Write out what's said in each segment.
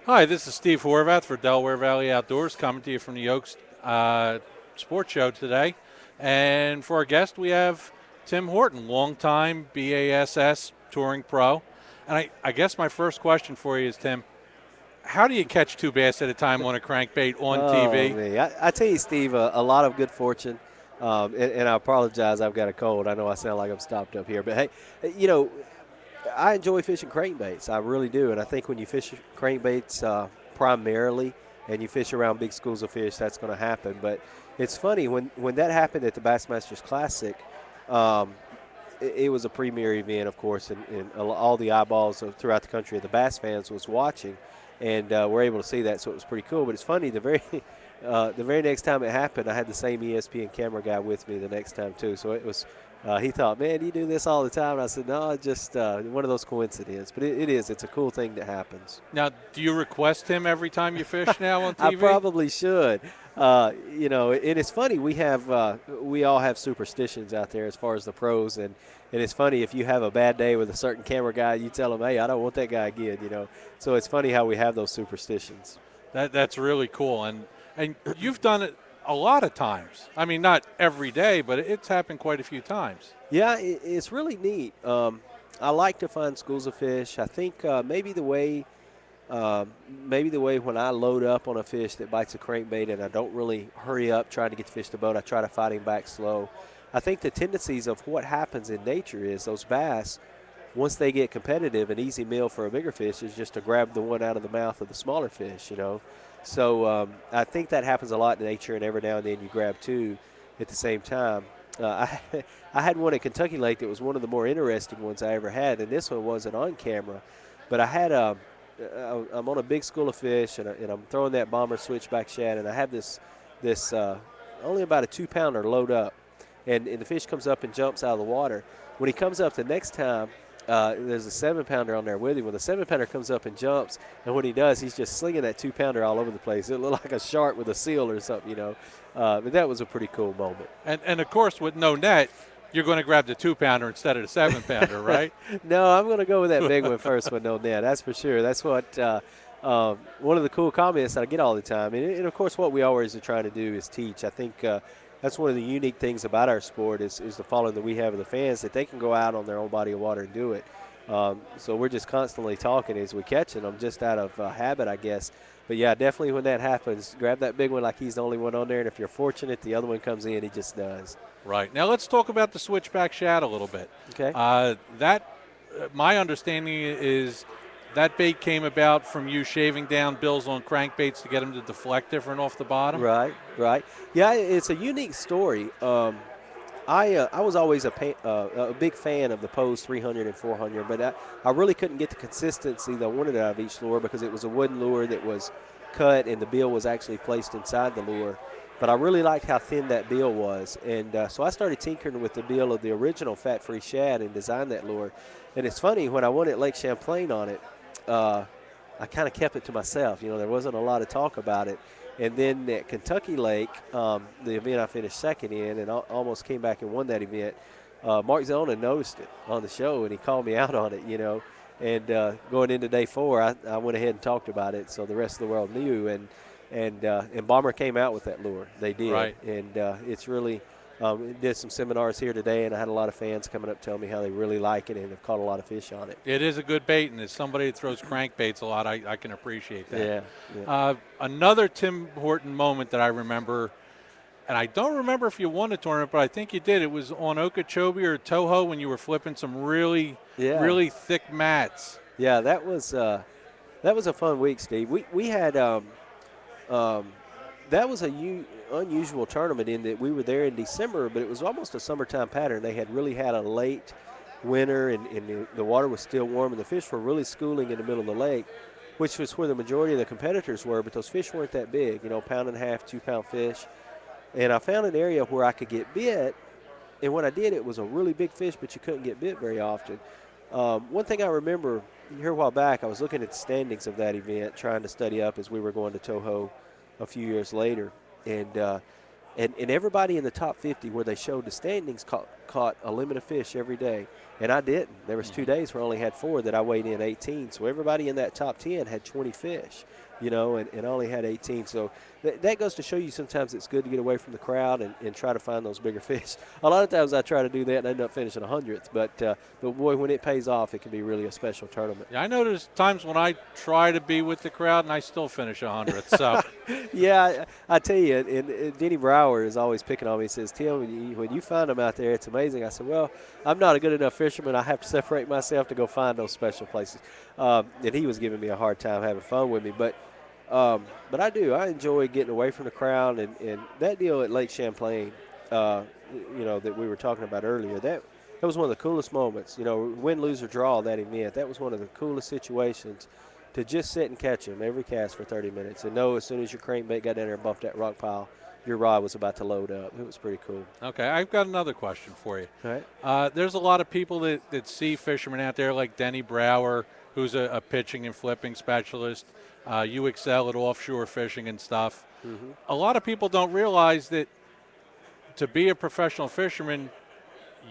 Hi, this is Steve Horvath for Delaware Valley Outdoors, coming to you from the Oaks Sports Show today. And for our guest, we have Tim Horton, longtime BASS touring pro. And I guess my first question for you is, Tim, how do you catch two bass at a time on a crankbait on Oh, TV? man. I tell you, Steve, a lot of good fortune. And I apologize, I've got a cold. I know I sound like I'm stopped up here. But, hey, I enjoy fishing crankbaits. I really do. And I think when you fish crankbaits primarily and you fish around big schools of fish, that's going to happen. But it's funny, when that happened at the Bassmasters Classic, um, it was a premier event, of course, and all the eyeballs throughout the country of the bass fans was watching, and we're able to see that, so it was pretty cool. But it's funny, the very next time it happened, I had the same ESPN camera guy with me the next time too. So it was, he thought, man, do you do this all the time? And I said, no, it's just one of those coincidences. But it is. It's a cool thing that happens. Now, do you request him every time you fish now on I TV? probably should. And it's funny. We all have superstitions out there as far as the pros, and it's funny if you have a bad day with a certain camera guy, you tell him, hey, I don't want that guy again. So it's funny how we have those superstitions. That's really cool. And you've done it a lot of times. I mean, not every day, but it's happened quite a few times. Yeah, it's really neat. I like to find schools of fish. I think maybe the way when I load up on a fish that bites a crankbait and I don't really hurry up trying to get the fish to the boat, I try to fight him back slow. I think the tendencies of what happens in nature is those bass, once they get competitive, an easy meal for a bigger fish is just to grab the one out of the mouth of the smaller fish. So I think that happens a lot in nature, and every now and then you grab two at the same time. I had one at Kentucky Lake that was one of the more interesting ones I ever had, and this one wasn't on camera, but I'm on a big school of fish, and I'm throwing that bomber switchback shad, and I have this only about a 2-pounder load up, and the fish comes up and jumps out of the water. When he comes up the next time, there's a 7-pounder on there with him. When the 7-pounder comes up and jumps, and what he does, he's just slinging that 2-pounder all over the place. It looked like a shark with a seal or something. But that was a pretty cool moment. And of course, with no net, you're going to grab the 2-pounder instead of the 7-pounder, right? No, I'm going to go with that big one first with no net. That's for sure. That's what one of the cool comments that I get all the time. And, of course, what we always are trying to do is teach. I think that's one of the unique things about our sport is the following that we have of the fans, that they can go out on their own body of water and do it. So we're just constantly talking as we catching them, just out of habit, I guess. But, yeah, definitely when that happens, grab that big one like he's the only one on there. And if you're fortunate, the other one comes in, he just does. Right. Now let's talk about the switchback shad a little bit. Okay. My understanding is that bait came about from you shaving down bills on crankbaits to get them to deflect different off the bottom. Right. Yeah, it's a unique story. I was always a big fan of the Pose 300 and 400, but I really couldn't get the consistency that I wanted out of each lure because it was a wooden lure that was cut and the bill was actually placed inside the lure. But I really liked how thin that bill was, and so I started tinkering with the bill of the original fat-free shad and designed that lure. And it's funny, when I won at Lake Champlain on it, I kind of kept it to myself. There wasn't a lot of talk about it. And then at Kentucky Lake, the event I finished second in and almost came back and won that event, Mark Zona noticed it on the show, and he called me out on it, And going into day 4, I went ahead and talked about it, so the rest of the world knew. And Bomber came out with that lure. They did. Right. And it's really did some seminars here today, and I had a lot of fans coming up telling me how they really like it and have caught a lot of fish on it. It is a good bait, and as somebody that throws crankbaits a lot, I can appreciate that. Yeah. Another Tim Horton moment that I remember, and I don't remember if you won the tournament, but I think you did. It was on Okeechobee or Toho when you were flipping some really thick mats. Yeah, that was a fun week, Steve. We had that was a unusual tournament in that we were there in December, but it was almost a summertime pattern. They had really had a late winter, and the water was still warm, and the fish were really schooling in the middle of the lake, which was where the majority of the competitors were, but those fish weren't that big, pound and a half, 2-pound fish. And I found an area where I could get bit, and when I did, it was a really big fish, but you couldn't get bit very often. One thing I remember here a while back, I was looking at the standings of that event, trying to study up as we were going to Toho a few years later. And And everybody in the top 50 where they showed the standings caught a limit of fish every day. And I didn't. There was 2 days where I only had 4 that I weighed in 18. So everybody in that top 10 had 20 fish, and I only had 18. So that goes to show you sometimes it's good to get away from the crowd and try to find those bigger fish. A lot of times I try to do that and end up finishing 100th. But boy, when it pays off, it can be really a special tournament. Yeah, I know there's times when I try to be with the crowd and I still finish 100th. So. Yeah, I tell you, and Denny Brower is always picking on me. He says, Tim, when you find them out there, it's amazing. I said, well, I'm not a good enough fisherman. I have to separate myself to go find those special places. And he was giving me a hard time having fun with me. But I do. I enjoy getting away from the crowd. And that deal at Lake Champlain, that we were talking about earlier, that was one of the coolest moments. Win, lose, or draw that event. That was one of the coolest situations to just sit and catch them every cast for 30 minutes and know as soon as your crankbait got down there and bumped that rock pile, your rod was about to load up. It was pretty cool. Okay, I've got another question for you. All right. There's a lot of people that see fishermen out there like Denny Brower, who's a pitching and flipping specialist. You excel at offshore fishing and stuff. Mm-hmm. A lot of people don't realize that to be a professional fisherman,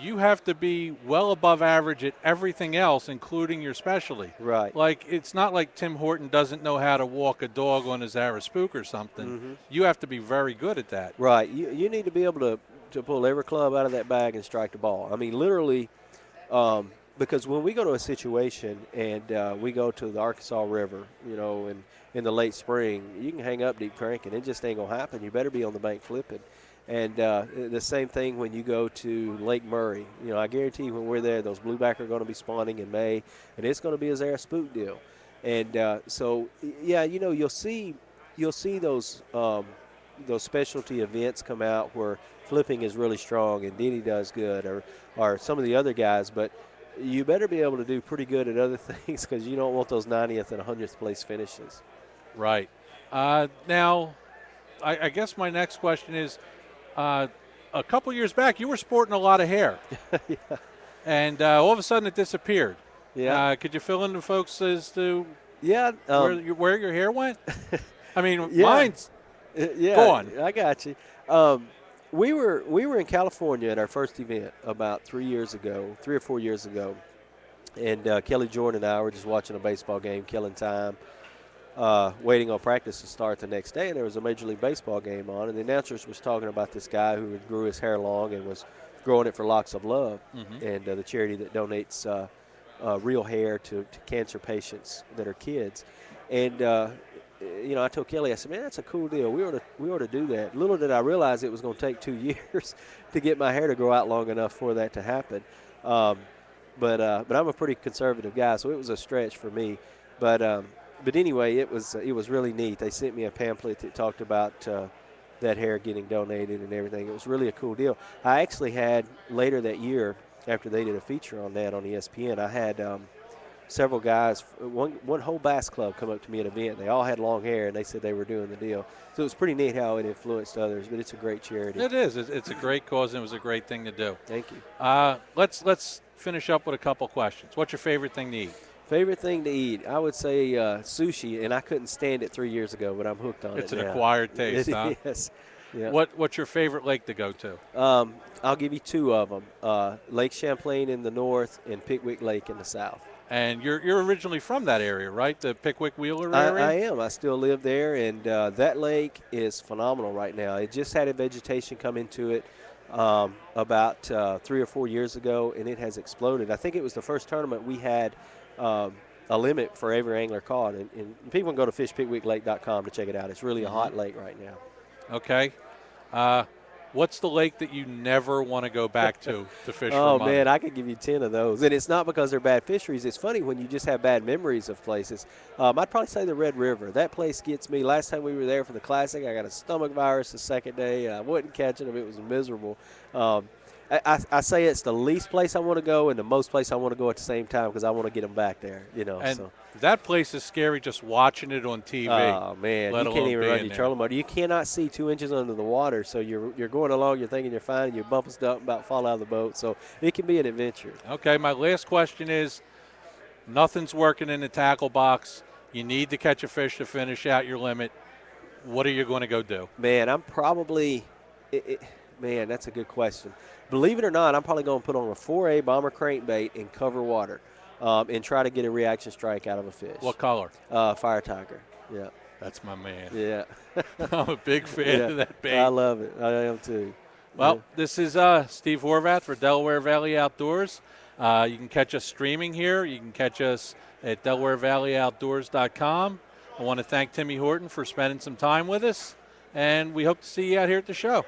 you have to be well above average at everything else, including your specialty. Right. Like, it's not like Tim Horton doesn't know how to walk a dog on his Zara spook or something. Mm-hmm. You have to be very good at that. Right. You need to be able to pull every club out of that bag and strike the ball. I mean, literally, because when we go to a situation and we go to the Arkansas River, in the late spring, you can hang up deep cranking. It just ain't going to happen. You better be on the bank flipping. And the same thing when you go to Lake Murray. I guarantee you when we're there, those blueback are going to be spawning in May, and it's going to be a Zara spook deal. And so, yeah, you'll see those specialty events come out where flipping is really strong and Denny does good, or some of the other guys. But you better be able to do pretty good at other things because you don't want those 90th and 100th place finishes. Right. Now, I guess my next question is, a couple years back, you were sporting a lot of hair. Yeah. And all of a sudden it disappeared. Yeah. Could you fill in the folks as to where your hair went? I mean, mine's gone. I got you. We were in California at our first event about 3 or 4 years ago. And Kelly Jordan and I were just watching a baseball game, killing time. Waiting on practice to start the next day, and there was a Major League Baseball game on, and the announcers was talking about this guy who grew his hair long and was growing it for Locks of Love, and the charity that donates real hair to cancer patients that are kids. And I told Kelly, I said, man, that's a cool deal. We ought to do that. Little did I realize it was going to take 2 years to get my hair to grow out long enough for that to happen. But I'm a pretty conservative guy, so it was a stretch for me. But anyway, it was really neat. They sent me a pamphlet that talked about that hair getting donated and everything. It was really a cool deal. I actually had later that year, after they did a feature on that on ESPN, I had several guys, one whole bass club come up to me at an event. They all had long hair, and they said they were doing the deal. So it was pretty neat how it influenced others, but it's a great charity. It is. It's a great cause, and it was a great thing to do. Thank you. Let's finish up with a couple questions. What's your favorite thing to eat? Favorite thing to eat, I would say sushi, and I couldn't stand it 3 years ago, but I'm hooked on it now. It's an acquired taste, huh? Yes. Yeah. What's your favorite lake to go to? I'll give you two of them, Lake Champlain in the north and Pickwick Lake in the south. And you're originally from that area, right? The Pickwick Wheeler area? I am. I still live there, and that lake is phenomenal right now. It just had a vegetation come into it about 3 or 4 years ago, and it has exploded. I think it was the first tournament we had a limit for every angler caught. And people can go to fishpickwicklake.com to check it out. It's really a hot lake right now. Okay. What's the lake that you never want to go back to fish Oh, for money? man, I could give you 10 of those. And it's not because they're bad fisheries. It's funny when you just have bad memories of places. I'd probably say the Red River. That place gets me. Last time we were there for the Classic, I got a stomach virus the second day. I wasn't catching them. It was miserable. I say it's the least place I want to go and the most place I want to go at the same time because I want to get them back there, And that place is scary just watching it on TV. Oh, man. You can't even run your trolling motor. You cannot see 2 inches under the water, so you're going along, you're thinking you're fine, and you're bumping stuff about to fall out of the boat. So it can be an adventure. Okay, my last question is, nothing's working in the tackle box. You need to catch a fish to finish out your limit. What are you going to go do? Man, I'm probably Man, that's a good question. Believe it or not, I'm probably going to put on a 4A bomber crankbait in cover water and try to get a reaction strike out of a fish. What color? Fire tiger. Yeah. That's my man. Yeah. I'm a big fan of that bait. I love it. I am too. Well, this is Steve Horvath for Delaware Valley Outdoors. You can catch us streaming here. You can catch us at DelawareValleyOutdoors.com. I want to thank Timmy Horton for spending some time with us, and we hope to see you out here at the show.